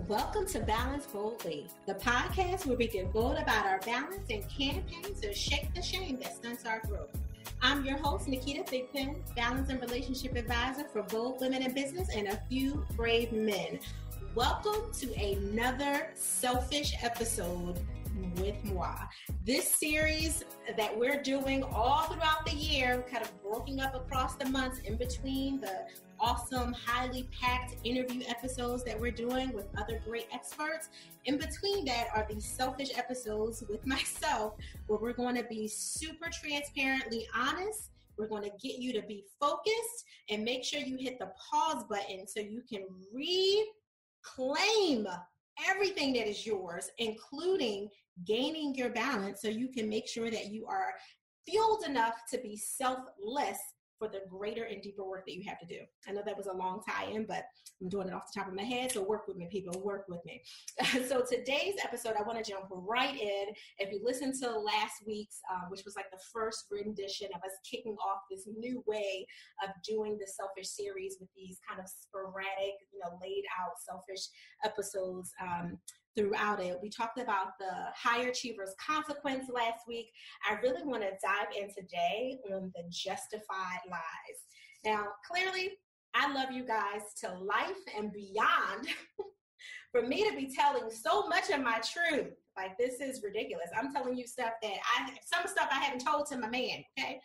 Welcome to Balance Boldly, the podcast where we get bold about our balance and campaign to shake the shame that stunts our growth. I'm your host, Naketa, Thigpen, balance and relationship advisor for bold women in business and a few brave men. Welcome to another selfish episode with moi. This series that we're doing all throughout the year, kind of broken up across the months in between the awesome, highly packed interview episodes that we're doing with other great experts. In between that are these selfish episodes with myself where we're going to be super transparently honest. We're going to get you to be focused and make sure you hit the pause button so you can reclaim everything that is yours, including gaining your balance so you can make sure that you are fueled enough to be selfless for the greater and deeper work that you have to do. I know that was a long tie-in, but I'm doing it off the top of my head, so work with me, people, work with me. So today's episode, I want to jump right in. If you listened to last week's, which was like the first rendition of us kicking off this new way of doing the selfish series with these kind of sporadic, laid out selfish episodes, throughout it. We talked about the high achievers consequence last week. I really want to dive in today on the justified lies. Now, clearly, I love you guys to life and beyond. For me to be telling so much of my truth, like this is ridiculous. I'm telling you stuff that some stuff I haven't told to my man, okay?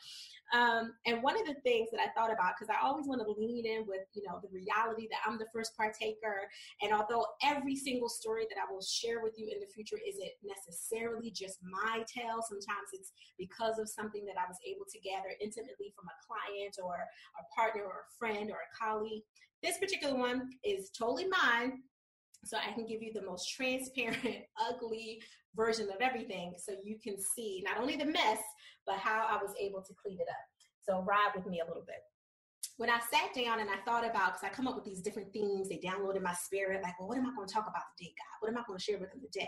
And one of the things that I thought about, because I always want to lean in with, the reality that I'm the first partaker. And although every single story that I will share with you in the future isn't necessarily just my tale, sometimes it's because of something that I was able to gather intimately from a client or a partner or a friend or a colleague. This particular one is totally mine. So I can give you the most transparent, ugly version of everything so you can see not only the mess, but how I was able to clean it up. So ride with me a little bit. When I sat down and I thought about, because I come up with these different themes, they download in my spirit, like, well, what am I going to talk about today, God? What am I going to share with them today?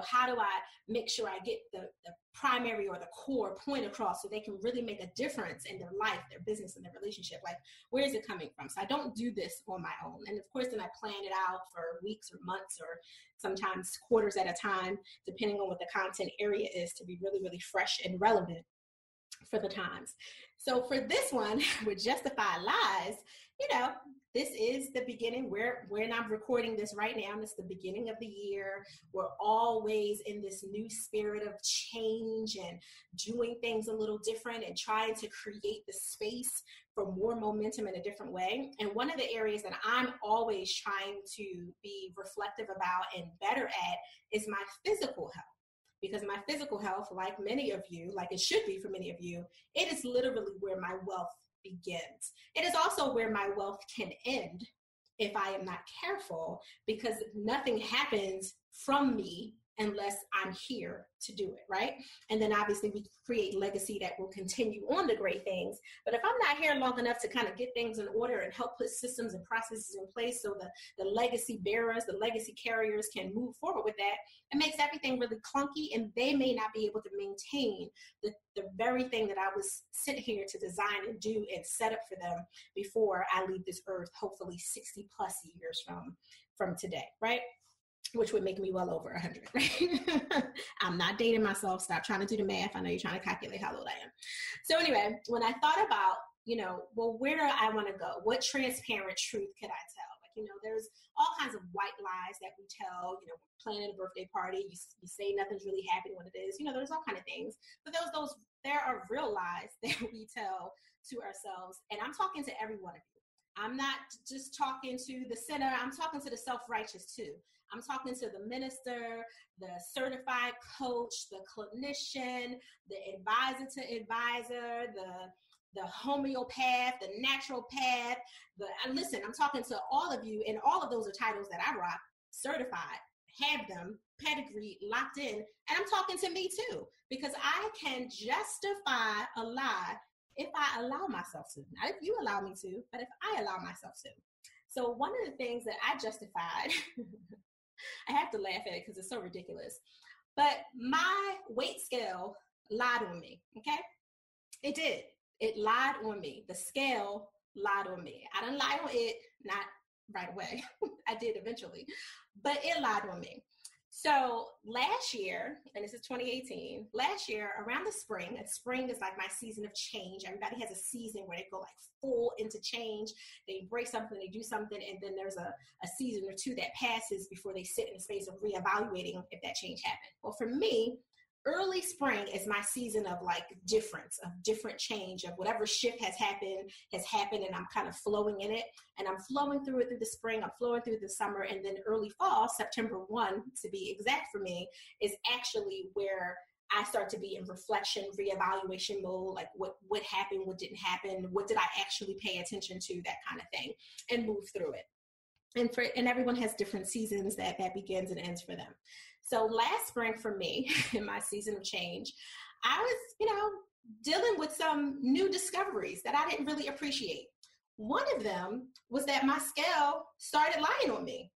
How do I make sure I get the primary or the core point across so they can really make a difference in their life, their business, and their relationship? Like, where is it coming from? So I don't do this on my own. And of course, then I plan it out for weeks or months or sometimes quarters at a time, depending on what the content area is, to be really, really fresh and relevant for the times. So for this one with justified lies, this is the beginning. When I'm recording this right now, it's the beginning of the year. We're always in this new spirit of change and doing things a little different and trying to create the space for more momentum in a different way. And one of the areas that I'm always trying to be reflective about and better at is my physical health. Because my physical health, like many of you, like it should be for many of you, it is literally where my wealth begins. It is also where my wealth can end if I am not careful, because nothing happens from me unless I'm here to do it, right? And then obviously we create legacy that will continue on the great things. But if I'm not here long enough to kind of get things in order and help put systems and processes in place so the legacy bearers, the legacy carriers can move forward with that, it makes everything really clunky and they may not be able to maintain the very thing that I was sent here to design and do and set up for them before I leave this earth, hopefully 60 plus years from today, right? Which would make me well over 100, right? I'm not dating myself. Stop trying to do the math. I know you're trying to calculate how old I am. So anyway, when I thought about, where do I want to go? What transparent truth could I tell? There's all kinds of white lies that we tell, planning a birthday party, you say nothing's really happening when it is, there's all kind of things. But there are real lies that we tell to ourselves. And I'm talking to every one of you. I'm not just talking to the sinner. I'm talking to the self-righteous too. I'm talking to the minister, the certified coach, the clinician, the advisor to advisor, the homeopath, the naturopath. Listen, I'm talking to all of you, and all of those are titles that I rock, certified, have them, pedigree, locked in, and I'm talking to me too, because I can justify a lie if I allow myself to. Not if you allow me to, but if I allow myself to. So one of the things that I justified, I have to laugh at it because it's so ridiculous, but my weight scale lied on me, okay? It did. It lied on me. The scale lied on me. I didn't lie on it, not right away. I did eventually, but it lied on me. So last year, and this is 2018, last year around the spring, and spring is like my season of change. Everybody has a season where they go like full into change. They break something, they do something, and then there's a season or two that passes before they sit in a space of reevaluating if that change happened. Well, for me, early spring is my season of like difference, of different change, of whatever shift has happened, and I'm kind of flowing in it. And I'm flowing through it through the spring, I'm flowing through the summer, and then early fall, September 1 to be exact for me, is actually where I start to be in reflection, reevaluation mode, like what happened, what didn't happen, what did I actually pay attention to, that kind of thing, and move through it. And everyone has different seasons that begins and ends for them. So last spring for me, in my season of change, I was, dealing with some new discoveries that I didn't really appreciate. One of them was that my scale started lying on me.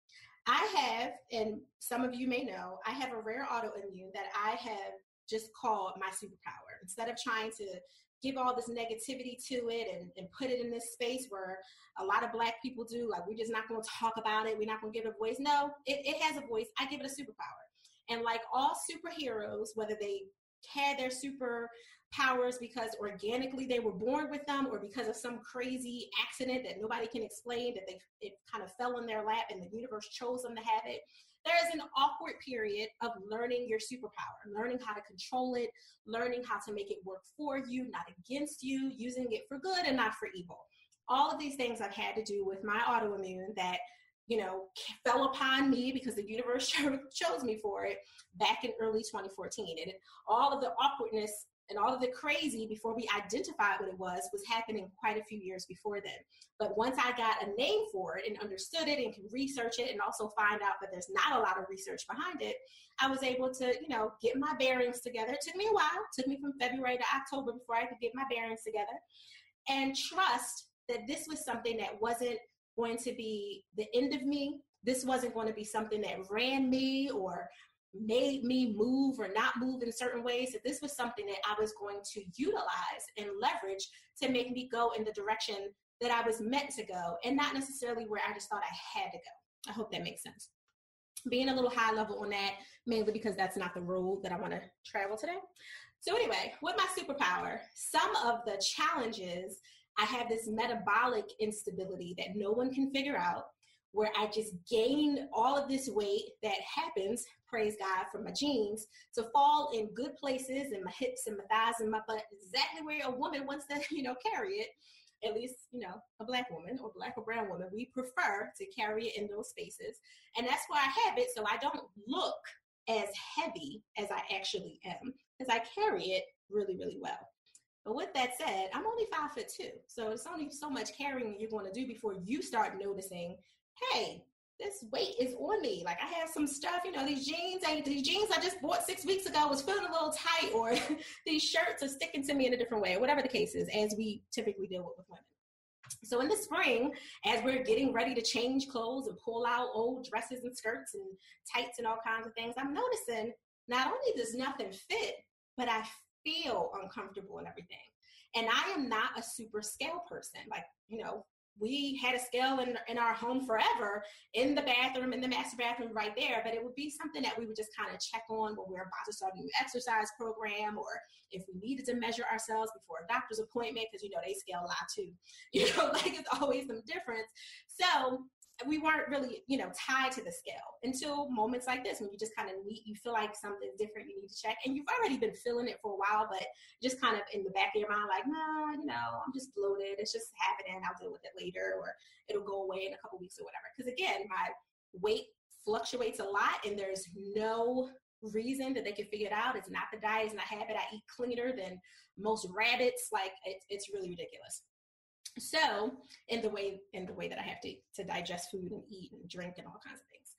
I have, and some of you may know, I have a rare autoimmune that I have just called my superpower. Instead of trying to give all this negativity to it and put it in this space where a lot of Black people do, like, we're just not going to talk about it, we're not going to give it a voice. No, it has a voice. I give it a superpower. And like all superheroes, whether they had their superpowers because organically they were born with them, or because of some crazy accident that nobody can explain, that it kind of fell in their lap and the universe chose them to have it, there is an awkward period of learning your superpower, learning how to control it, learning how to make it work for you, not against you, using it for good and not for evil. All of these things I've had to do with my autoimmune that, fell upon me because the universe chose me for it back in early 2014. And all of the awkwardness and all of the crazy before we identified what it was happening quite a few years before then. But once I got a name for it and understood it and can research it and also find out that there's not a lot of research behind it, I was able to, get my bearings together. It took me a while. It took me from February to October before I could get my bearings together and trust that this was something that wasn't going to be the end of me. This wasn't going to be something that ran me or made me move or not move in certain ways. That this was something that I was going to utilize and leverage to make me go in the direction that I was meant to go, and not necessarily where I just thought I had to go. I hope that makes sense. Being a little high level on that, mainly because that's not the road that I want to travel today. So anyway, with my superpower, some of the challenges, I have this metabolic instability that no one can figure out, where I just gain all of this weight that happens, praise God, from my genes, to fall in good places, in my hips and my thighs and my butt, exactly where a woman wants to, carry it. At least, a Black woman or Black or brown woman, we prefer to carry it in those spaces. And that's why I have it, so I don't look as heavy as I actually am, because I carry it really, really well. But with that said, I'm only 5'2", so it's only so much carrying you're going to do before you start noticing, hey, this weight is on me. Like, I have some stuff, these jeans I just bought 6 weeks ago was feeling a little tight, or these shirts are sticking to me in a different way, whatever the case is, as we typically deal with women. So in the spring, as we're getting ready to change clothes and pull out old dresses and skirts and tights and all kinds of things, I'm noticing not only does nothing fit, but I feel uncomfortable and everything. And I am not a super scale person. Like, we had a scale in our home forever, in the bathroom, in the master bathroom right there, but it would be something that we would just kind of check on when we're about to start a new exercise program, or if we needed to measure ourselves before a doctor's appointment, because, they scale a lot too. Like, it's always some difference. So we weren't really, tied to the scale until moments like this, when you just kind of you feel like something's different, you need to check, and you've already been feeling it for a while, but just kind of in the back of your mind, like, no, I'm just bloated. It's just happening. I'll deal with it later, or it'll go away in a couple weeks or whatever. Because again, my weight fluctuates a lot, and there's no reason that they can figure it out. It's not the diet, it's not habit. I eat cleaner than most rabbits. Like, it's really ridiculous. So in the way that I have to digest food and eat and drink and all kinds of things.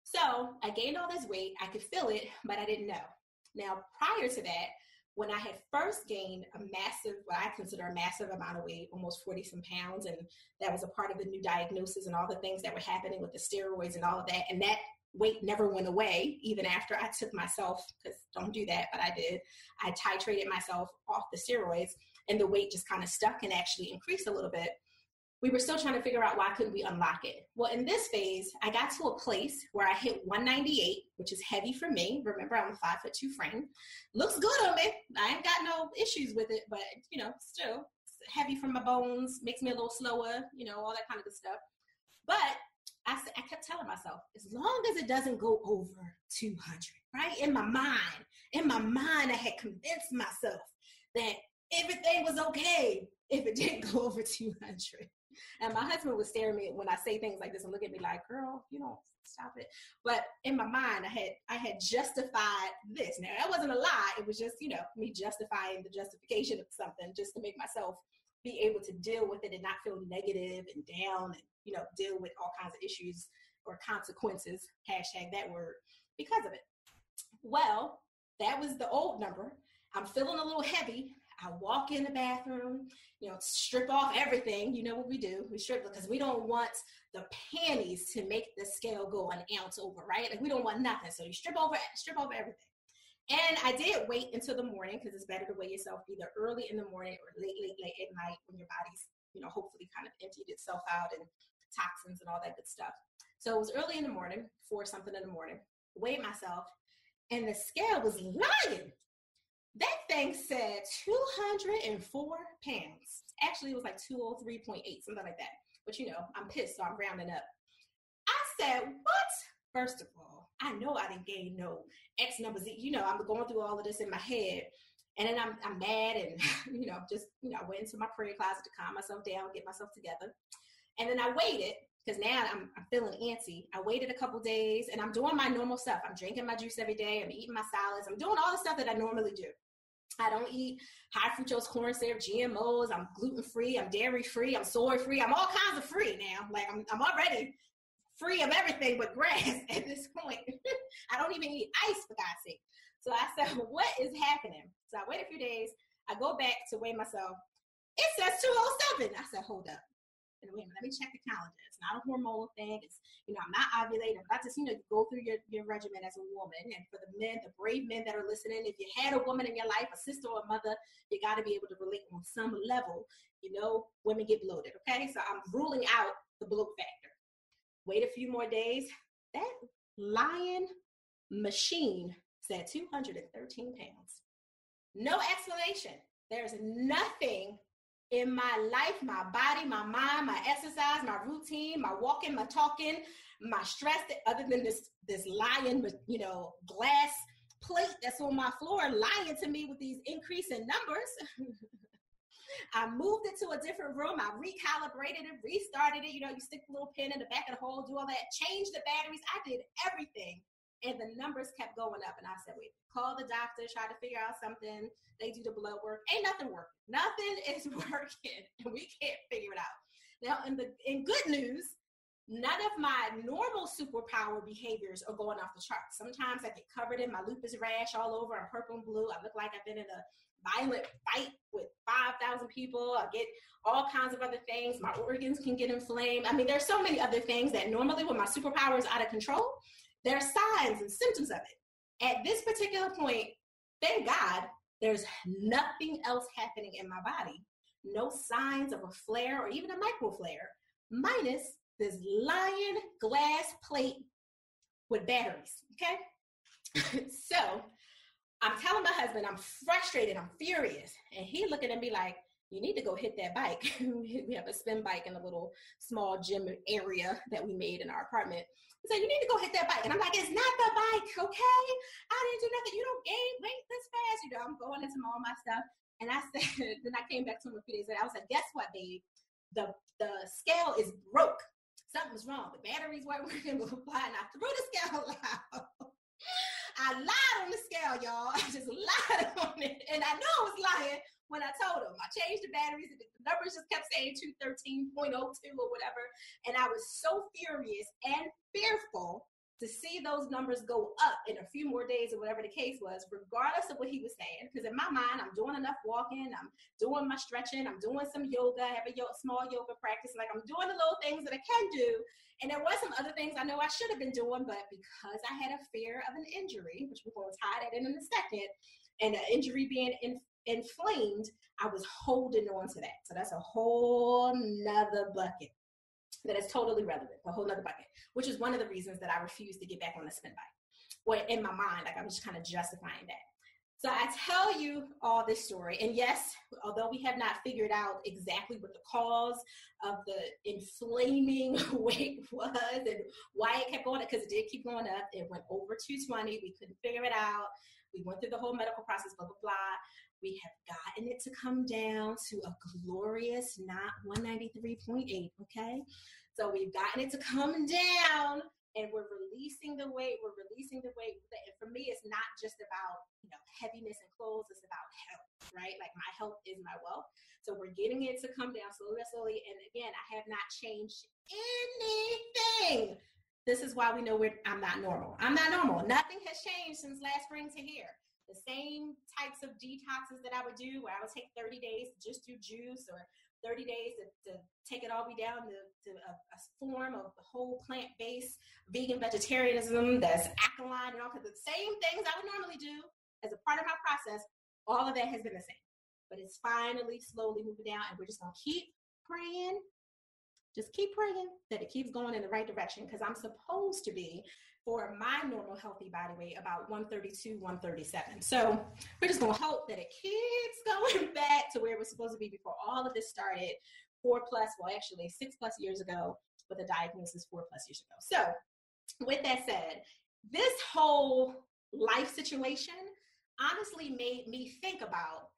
So I gained all this weight. I could feel it, but I didn't know. Now, prior to that, when I had first gained what I consider a massive amount of weight, almost 40 some pounds, and that was a part of the new diagnosis and all the things that were happening with the steroids and all of that. And that weight never went away, even after I took myself, because don't do that, but I did. I titrated myself off the steroids, and the weight just kind of stuck and actually increased a little bit. we were still trying to figure out why couldn't we unlock it. Well, in this phase, I got to a place where I hit 198, which is heavy for me. Remember, I'm a 5'2" frame. Looks good on me. I ain't got no issues with it, but still heavy from my bones, makes me a little slower, all that kind of good stuff. But I kept telling myself, as long as it doesn't go over 200, right? In my mind, I had convinced myself that everything was okay if it didn't go over 200. And my husband would stare at me when I say things like this and look at me like, girl, stop it. But in my mind, I had justified this. Now, that wasn't a lie. It was just, me justifying the justification of something just to make myself be able to deal with it and not feel negative and down and, deal with all kinds of issues or consequences, hashtag that word, because of it. Well, that was the old number. I'm feeling a little heavy. I walk in the bathroom, strip off everything. You know what we do? We strip because we don't want the panties to make the scale go an ounce over, right? Like we don't want nothing. So you strip over everything. And I did wait until the morning because it's better to weigh yourself either early in the morning or late at night when your body's, hopefully kind of emptied itself out and toxins and all that good stuff. So it was early in the morning, 4-something in the morning, weighed myself, and the scale was lying. That thing said 204 pounds. Actually, it was like 203.8, something like that. But I'm pissed, so I'm rounding up. I said, what? First of all, I know I didn't gain no X numbers. I'm going through all of this in my head. And then I'm mad and, I went into my prayer closet to calm myself down, get myself together. And then I waited because now I'm feeling antsy. I waited a couple days and I'm doing my normal stuff. I'm drinking my juice every day. I'm eating my salads. I'm doing all the stuff that I normally do. I don't eat high fructose corn syrup, GMOs. I'm gluten-free. I'm dairy-free. I'm soy-free. I'm all kinds of free now. Like I'm already free of everything but grass at this point. I don't even eat ice, for God's sake. So I said, what is happening? So I wait a few days. I go back to weigh myself. It says 207. I said, hold up. And wait a minute, let me check the calendar. It's not a hormonal thing. It's, I'm not ovulating. I'm not just, go through your regimen as a woman. And for the men, the brave men that are listening, if you had a woman in your life, a sister or a mother, you got to be able to relate on some level. Women get bloated, okay? So I'm ruling out the bloat factor. Wait a few more days. That lying machine said 213 pounds. No explanation. There's nothing in my life, my body, my mind, my exercise, my routine, my walking, my talking, my stress, other than this lying, glass plate that's on my floor lying to me with these increasing numbers. I moved it to a different room. I recalibrated it, restarted it. You stick the little pin in the back of the hole, do all that, change the batteries. I did everything. And the numbers kept going up. And I said, wait, call the doctor, try to figure out something. They do the blood work. Ain't nothing working. Nothing is working. And we can't figure it out. Now, in good news, none of my normal superpower behaviors are going off the charts. Sometimes I get covered in my lupus rash all over. I'm purple and blue. I look like I've been in a violent fight with 5,000 people. I get all kinds of other things. My organs can get inflamed. I mean, there's so many other things that normally when my superpower is out of control, there are signs and symptoms of it. At this particular point, thank God, there's nothing else happening in my body. No signs of a flare or even a micro flare, minus this lying glass plate with batteries, okay? So I'm telling my husband, I'm frustrated, I'm furious. And he looking at me like, you need to go hit that bike. We have a spin bike in a little small gym area that we made in our apartment. He said, you need to go hit that bike. And I'm like, it's not the bike, okay? I didn't do nothing. You don't gain weight this fast. I'm going into all my stuff. And I said, then I came back to him a few days later. I was like, guess what, babe? The scale is broke. Something's wrong. The batteries weren't working. And I threw the scale out. I lied on the scale, y'all. I just lied on it. And I knew I was lying when I told him. I changed the batteries. The numbers just kept saying 213.02 or whatever. And I was so furious and fearful to see those numbers go up in a few more days or whatever the case was, regardless of what he was saying. Because in my mind, I'm doing enough walking. I'm doing my stretching. I'm doing some yoga. I have a small yoga practice. Like I'm doing the little things that I can do. And there were some other things I know I should have been doing, but because I had a fear of an injury, which we're going to tie that in a second, and an injury being inflamed, I was holding on to that. So that's a whole nother bucket that is totally relevant, a whole nother bucket, which is one of the reasons that I refused to get back on the spin bike. Or in my mind, like I was just kind of justifying that. So I tell you all this story, and yes, although we have not figured out exactly what the cause of the inflaming weight was and why it kept going up, because it did keep going up. It went over 220. We couldn't figure it out. We went through the whole medical process, blah, blah, blah. We have gotten it to come down to a glorious, not 193.8, okay? So we've gotten it to come down, and we're releasing the weight. And for me, it's not just about, heaviness and clothes. It's about health, right? Like my health is my wealth. So we're getting it to come down slowly. And again, I have not changed anything. This is why we know I'm not normal. I'm not normal. Nothing has changed since last spring to here. The same types of detoxes that I would do, where I would take 30 days to just do juice, or 30 days to take it all the way down to a form of the whole plant-based vegan vegetarianism that's alkaline and all kinds of the same things I would normally do as a part of my process. All of that has been the same, but it's finally slowly moving down, and we're just going to keep praying. Just keep praying that it keeps going in the right direction, because I'm supposed to be, for my normal healthy body weight, about 132, 137. So we're just going to hope that it keeps going back to where it was supposed to be before all of this started 6+ years ago, with a diagnosis 4+ years ago. So with that said, this whole life situation honestly made me think about,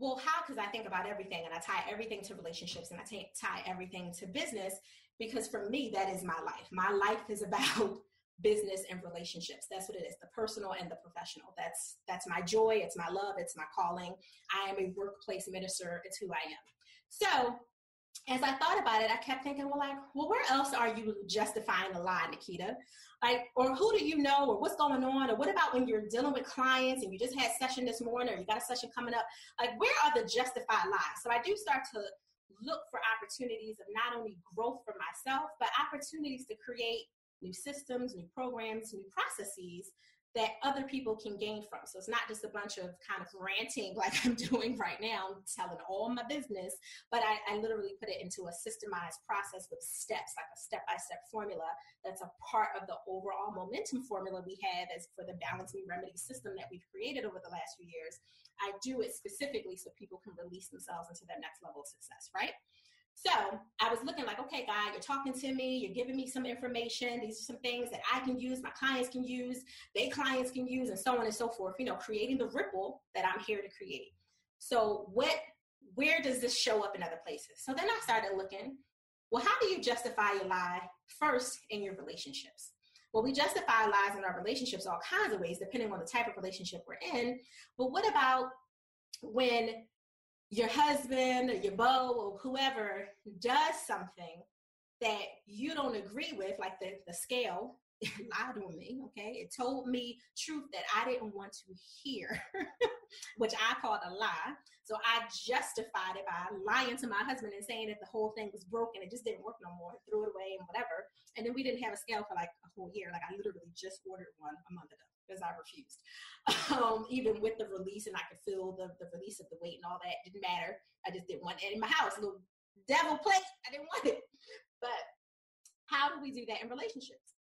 well, how? Because I think about everything, and I tie everything to relationships, and I tie everything to business, because for me, that is my life. My life is about business and relationships. That's what it is, the personal and the professional. That's my joy. It's my love. It's my calling. I am a workplace minister. It's who I am. So as I thought about it, I kept thinking, well, where else are you justifying the lie, Naketa? Or who do you know, or what's going on? Or what about when you're dealing with clients and you just had a session this morning, or you got a session coming up? Where are the justified lies? So I do start to look for opportunities of not only growth for myself, but opportunities to create new systems, new programs, new processes that other people can gain from. So it's not just a bunch of kind of ranting like I'm doing right now, telling all my business, but I literally put it into a systemized process with steps, like a step-by-step formula that's a part of the overall momentum formula we have as for the Balance Me Remedy system that we've created over the last few years. I do it specifically so people can release themselves into their next level of success, right? So I was looking like, okay, God, you're talking to me, you're giving me some information. These are some things that I can use, my clients can use, their clients can use, and so on and so forth, creating the ripple that I'm here to create. So where does this show up in other places? So then I started looking, well, how do you justify your lie first in your relationships? Well, we justify lies in our relationships all kinds of ways, depending on the type of relationship we're in. But what about when your husband or your beau or whoever does something that you don't agree with, like the scale lied on me, okay? It told me truth that I didn't want to hear, which I called a lie. So I justified it by lying to my husband and saying that the whole thing was broken, it just didn't work no more, threw it away and whatever. And then we didn't have a scale for like a whole year. Like I literally just ordered one a month ago, because I refused. Even with the release, and I could feel the release of the weight and all that, didn't matter. I just didn't want it in my house. A little devil plate, I didn't want it. But how do we do that in relationships?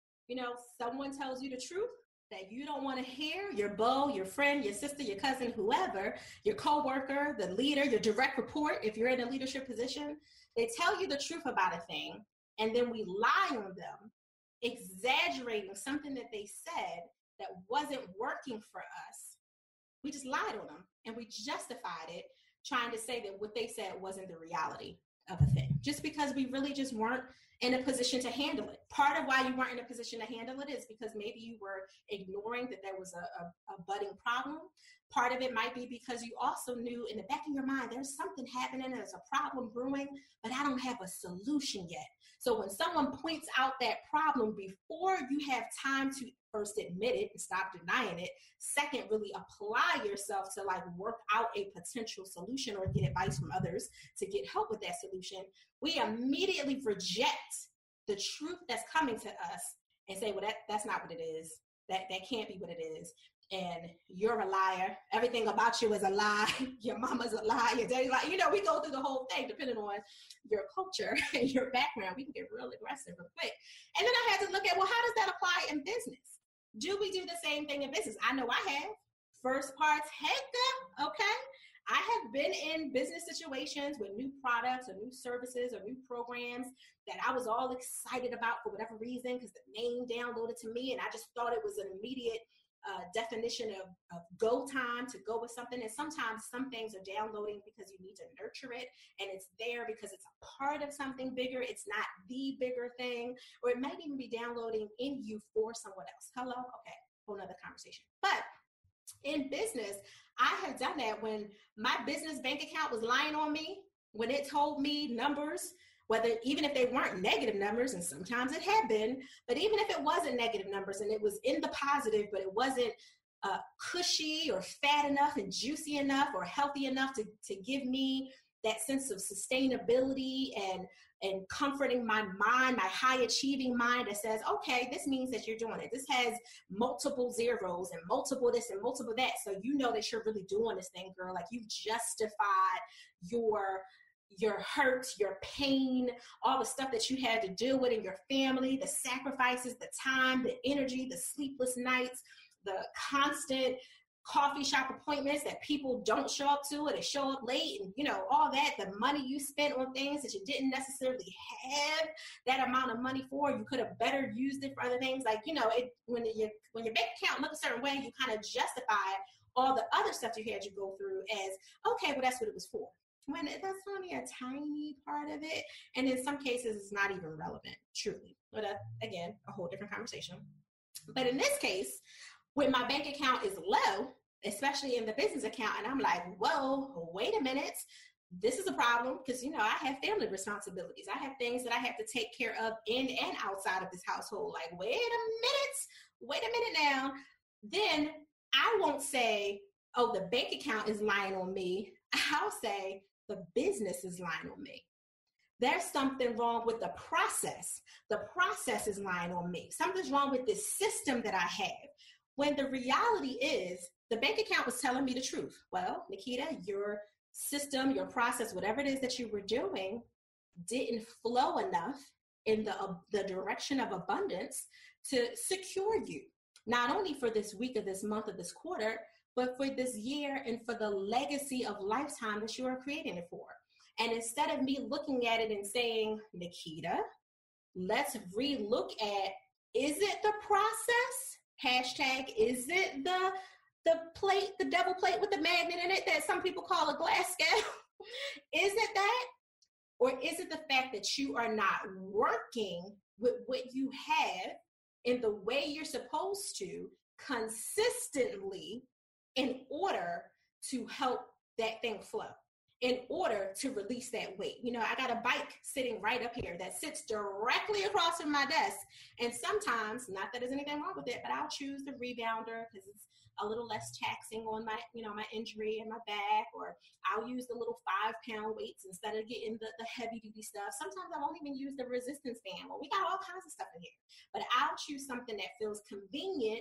Someone tells you the truth that you don't want to hear, your beau, your friend, your sister, your cousin, whoever, your coworker, the leader, your direct report, if you're in a leadership position, they tell you the truth about a thing, and then we lie on them, exaggerating something that they said that wasn't working for us. We just lied on them, and we justified it, trying to say that what they said wasn't the reality of a thing, just because we really just weren't in a position to handle it. Part of why you weren't in a position to handle it is because maybe you were ignoring that there was a budding problem. Part of it might be because you also knew in the back of your mind, there's something happening, there's a problem brewing, but I don't have a solution yet. So when someone points out that problem, before you have time to first admit it and stop denying it, second, really apply yourself to work out a potential solution or get advice from others to get help with that solution, we immediately reject the truth that's coming to us and say, well, that's not what it is. That can't be what it is. and you're a liar. Everything about you is a lie. Your mama's a lie. Your daddy's like, we go through the whole thing depending on your culture and your background. We can get real aggressive real quick. And then I had to look at, well, how does that apply in business? Do we do the same thing in business? I know I have. First parts, heck yeah, okay. I have been in business situations with new products or new services or new programs that I was all excited about for whatever reason because the name downloaded to me and I just thought it was an immediate definition of go time to go with something. And sometimes some things are downloading because you need to nurture it, and it's there because it's a part of something bigger. It's not the bigger thing, or it might even be downloading in you for someone else. Hello? Okay, whole nother conversation. But in business, I have done that when my business bank account was lying on me, when it told me numbers, whether even if they weren't negative numbers, and sometimes it had been, but even if it wasn't negative numbers and it was in the positive, but it wasn't cushy or fat enough and juicy enough or healthy enough to give me that sense of sustainability and comforting my mind, my high achieving mind that says, okay, this means that you're doing it. This has multiple zeros and multiple this and multiple that. So you know that you're really doing this thing, girl. Like you've justified your hurt, your pain, all the stuff that you had to deal with in your family, the sacrifices, the time, the energy, the sleepless nights, the constant coffee shop appointments that people don't show up to, or they show up late, and all that, the money you spent on things that you didn't necessarily have that amount of money for. You could have better used it for other things. Like, when your bank account looks a certain way, you kind of justify all the other stuff you had to go through as, okay, well, that's what it was for. When that's only a tiny part of it. And in some cases, it's not even relevant, truly. But again, a whole different conversation. But in this case, when my bank account is low, especially in the business account, and I'm like, whoa, wait a minute. This is a problem because, I have family responsibilities. I have things that I have to take care of in and outside of this household. Like, wait a minute now. Then I won't say, oh, the bank account is lying on me. I'll say the business is lying on me. There's something wrong with the process. The process is lying on me. Something's wrong with this system that I have. When the reality is, the bank account was telling me the truth. Well, Naketa, your system, your process, whatever it is that you were doing didn't flow enough in the direction of abundance to secure you, not only for this week or this month or this quarter, but for this year and for the legacy of lifetime that you are creating it for. And instead of me looking at it and saying, Naketa, let's re-look at, is it the process? Hashtag, is it the plate, the double plate with the magnet in it that some people call a glass scale? Is it that? Or is it the fact that you are not working with what you have in the way you're supposed to consistently in order to help that thing flow, in order to release that weight? I got a bike sitting right up here that sits directly across from my desk. And sometimes, not that there's anything wrong with it, but I'll choose the rebounder because it's a little less taxing on my, my injury and my back, or I'll use the little 5-pound weights instead of getting the heavy duty stuff. Sometimes I won't even use the resistance band. Well, we got all kinds of stuff in here, but I'll choose something that feels convenient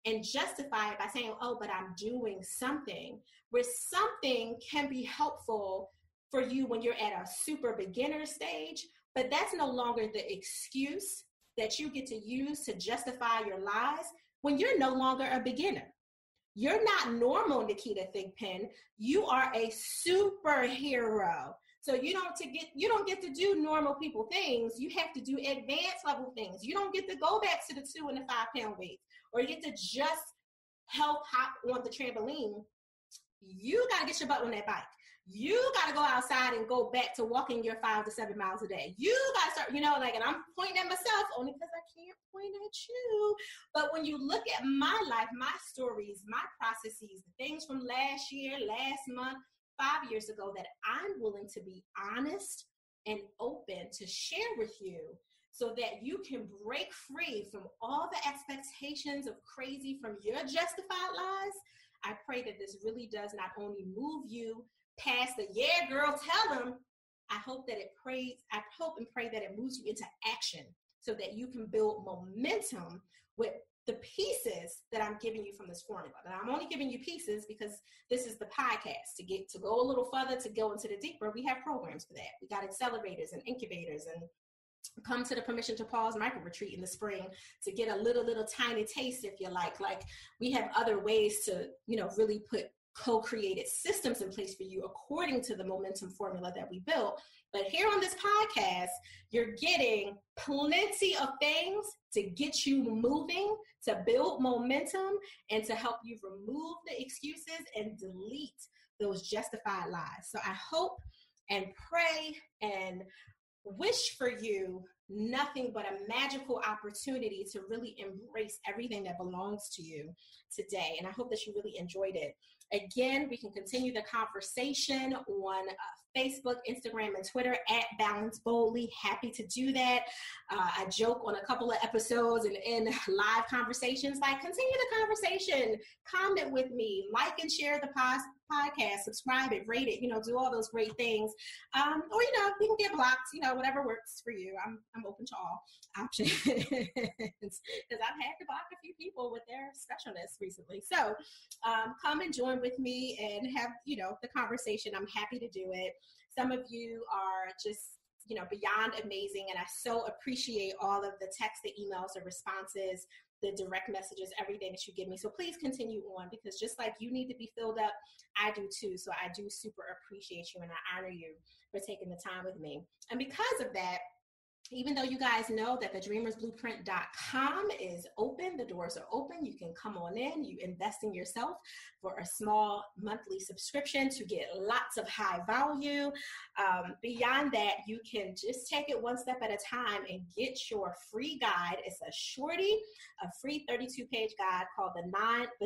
and justify it by saying, oh, but I'm doing something, where something can be helpful for you when you're at a super beginner stage, but that's no longer the excuse that you get to use to justify your lies when you're no longer a beginner. You're not normal, Naketa Thigpen. You are a superhero. So you don't get to do normal people things. You have to do advanced level things. You don't get to go back to the 2 and the 5-pound weights, or you get to just health hop on the trampoline. You got to get your butt on that bike. You got to go outside and go back to walking your 5 to 7 miles a day. You got to start, and I'm pointing at myself only because I can't point at you. But when you look at my life, my stories, my processes, the things from last year, last month, 5 years ago, that I'm willing to be honest and open to share with you so that you can break free from all the expectations of crazy from your justified lies. I pray that this really does not only move you past the, yeah, girl, tell them. I hope and pray that it moves you into action so that you can build momentum with the pieces that I'm giving you from this formula. And I'm only giving you pieces because this is the podcast. To go a little further, to go into the deeper, we have programs for that. We got accelerators and incubators, and come to the Permission to Pause micro retreat in the spring to get a little tiny taste, if you like. Like, we have other ways to, really put co-created systems in place for you according to the momentum formula that we built. But here on this podcast, you're getting plenty of things to get you moving, to build momentum, and to help you remove the excuses and delete those justified lies. So I hope and pray and wish for you nothing but a magical opportunity to really embrace everything that belongs to you today. And I hope that you really enjoyed it. Again, we can continue the conversation on Facebook, Instagram, and Twitter at Balance Boldly. Happy to do that. I joke on a couple of episodes and in live conversations, like, continue the conversation, comment with me, like and share the podcast, subscribe it, rate it, do all those great things. Or, you can get blocked, whatever works for you. I'm open to all options because I've had to block a few people with their specialness recently. So come and join with me and have, the conversation. I'm happy to do it. Some of you are just, beyond amazing. And I so appreciate all of the texts, the emails, the responses, the direct messages, everything that you give me. So please continue on, because just like you need to be filled up, I do too. So I do super appreciate you, and I honor you for taking the time with me. And because of that, even though you guys know that the dreamersblueprint.com is open, the doors are open, you can come on in, you invest in yourself for a small monthly subscription to get lots of high value. Beyond that, you can just take it one step at a time and get your free guide. It's a shorty, a free 32-page guide called the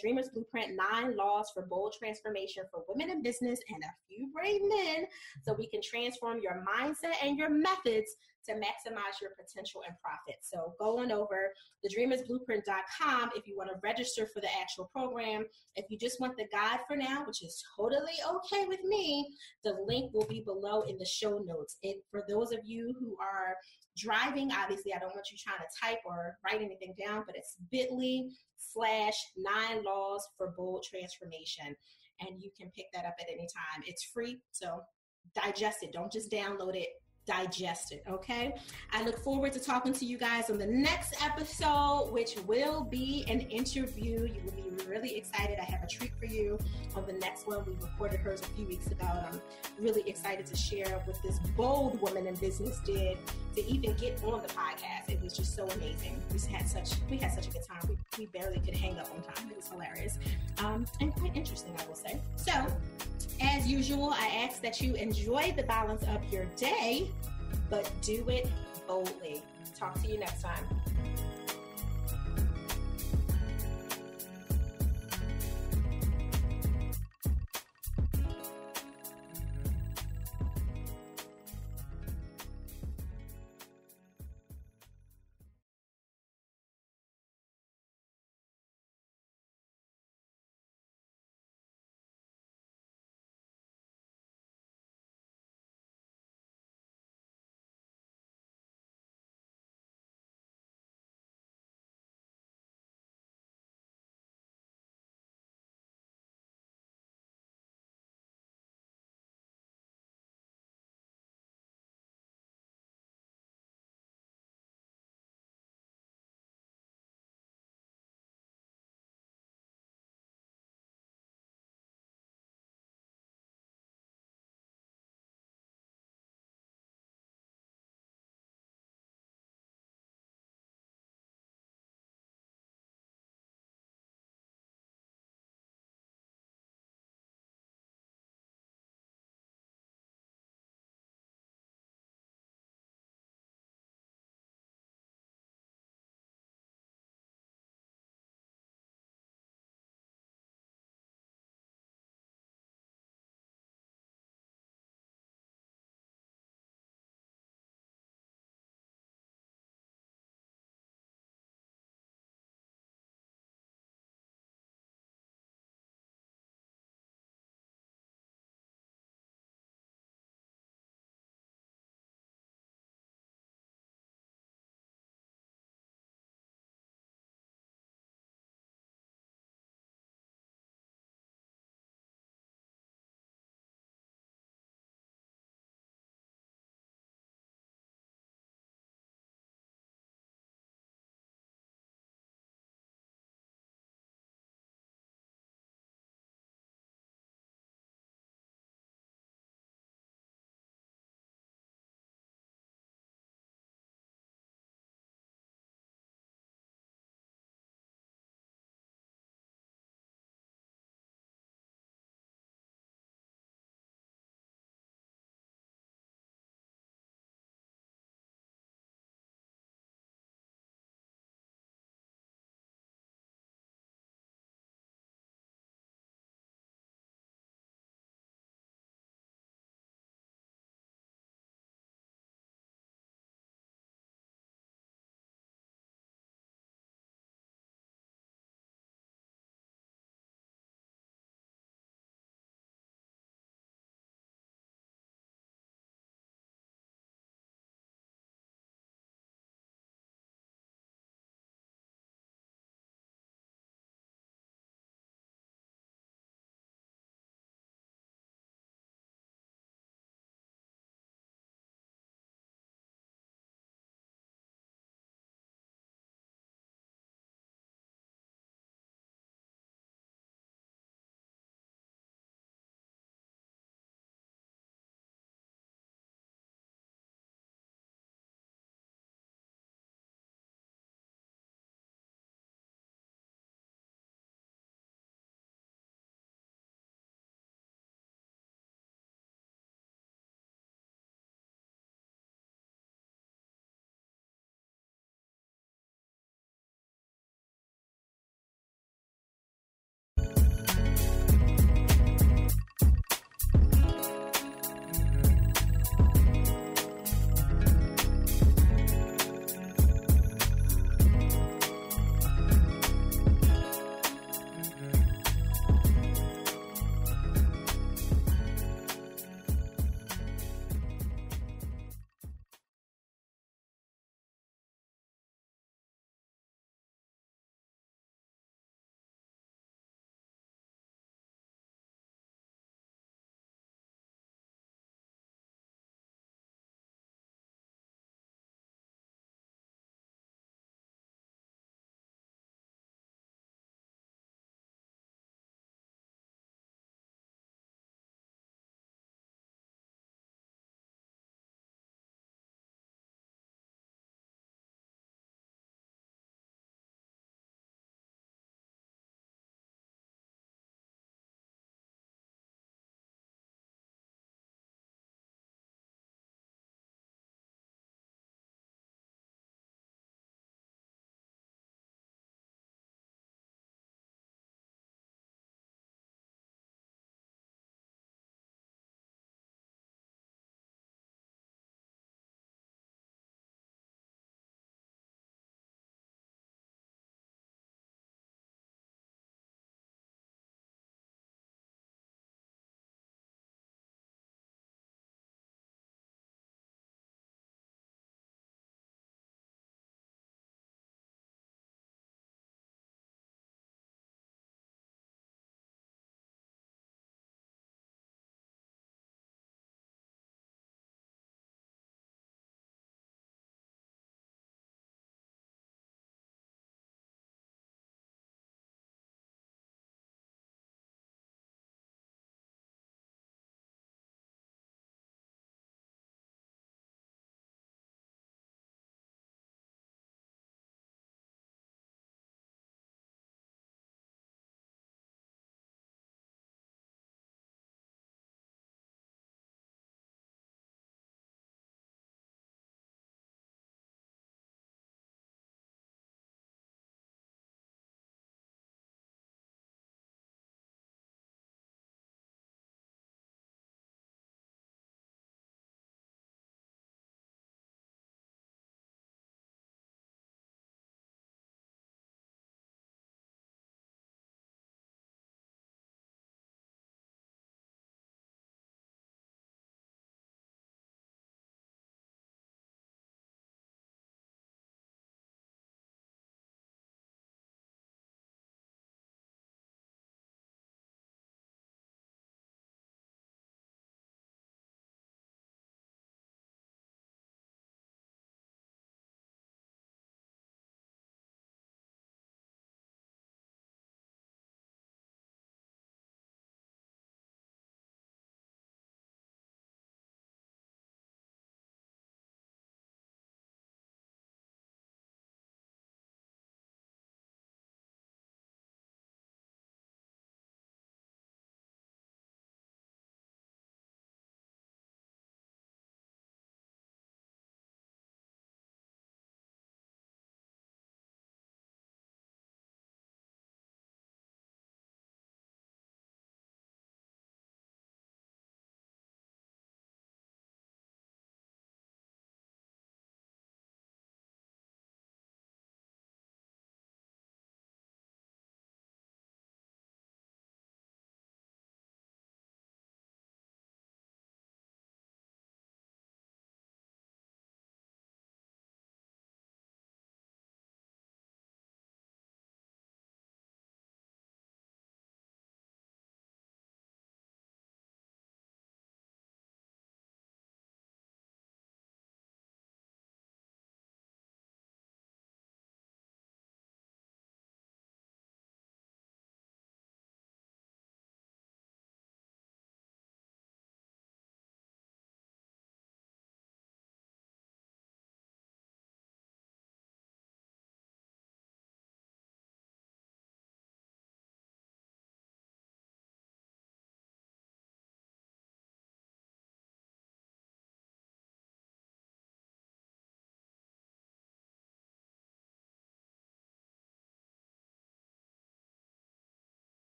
Dreamers Blueprint, 9 Laws for Bold Transformation for Women in Business and a Few Brave Men, so we can transform your mindset and your methods to maximize your potential and profit. So go on over thedreamersblueprint.com if you want to register for the actual program. If you just want the guide for now, which is totally okay with me, the link will be below in the show notes. For those of you who are driving, obviously I don't want you trying to type or write anything down, but it's bit.ly/9 laws for bold transformation. And you can pick that up at any time. It's free, so digest it. Don't just download it. Digest it, okay? I look forward to talking to you guys on the next episode, which will be an interview. You will be really excited. I have a treat for you on the next one. We recorded hers a few weeks ago, and I'm really excited to share what this bold woman in business did to even get on the podcast. It was just so amazing. We had such a good time. We barely could hang up on time. It was hilarious and quite interesting, I will say. So, as usual, I ask that you enjoy the balance of your day, but do it boldly. Talk to you next time.